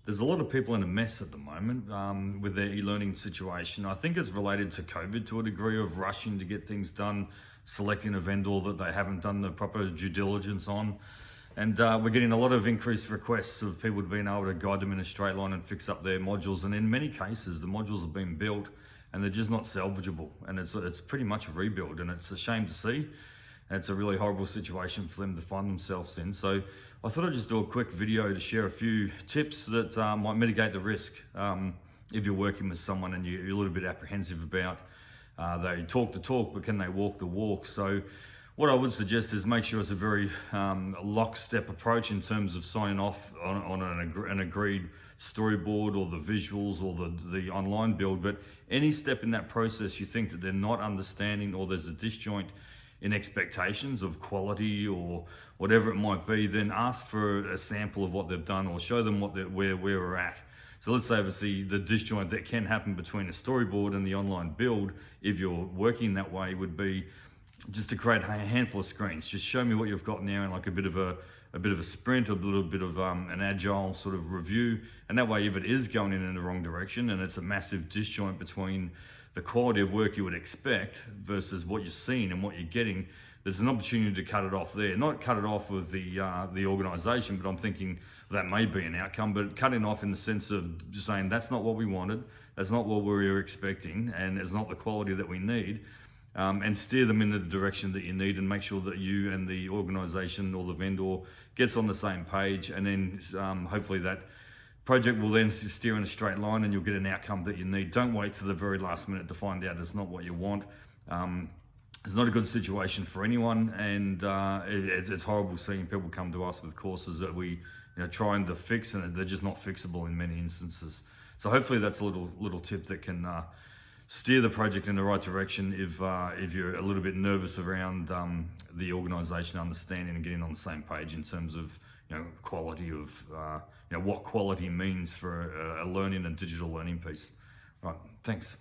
There's a lot of people in a mess at the moment with their e-learning situation. I think it's related to COVID to a degree of rushing to get things done, selecting a vendor that they haven't done the proper due diligence on. And we're getting a lot of increased requests of people being able to guide them in a straight line and fix up their modules. And in many cases, the modules have been built and they're just not salvageable. And it's pretty much a rebuild, and it's a shame to see. And it's a really horrible situation for them to find themselves in. So I thought I'd just do a quick video to share a few tips that might mitigate the risk if you're working with someone and you're a little bit apprehensive about they talk the talk, but can they walk the walk? So what I would suggest is make sure it's a very lockstep approach in terms of signing off on an agreed storyboard or the visuals or the online build. But any step in that process you think that they're not understanding, or there's a disjoint in expectations of quality or whatever it might be, then ask for a sample of what they've done or show them where we're at. So let's say obviously the disjoint that can happen between a storyboard and the online build, if you're working that way, would be just to create a handful of screens. Just show me what you've got now in like a bit of a sprint, a little bit of an agile sort of review. And that way, if it is going in the wrong direction and it's a massive disjoint between the quality of work you would expect versus what you're seeing and what you're getting, there's an opportunity to cut it off there. Not cut it off with the organization, but I'm thinking that may be an outcome, but cutting off in the sense of just saying that's not what we wanted, that's not what we were expecting, and it's not the quality that we need. And steer them in the direction that you need, and make sure that you and the organization or the vendor gets on the same page, and then hopefully that project will then steer in a straight line and you'll get an outcome that you need. Don't wait to the very last minute to find out it's not what you want. It's not a good situation for anyone, and it's horrible seeing people come to us with courses that we trying to fix, and they're just not fixable in many instances. So hopefully that's a little tip that can steer the project in the right direction if you're a little bit nervous around the organization understanding and getting on the same page in terms of quality of what quality means for a learning and digital learning piece. Right, thanks.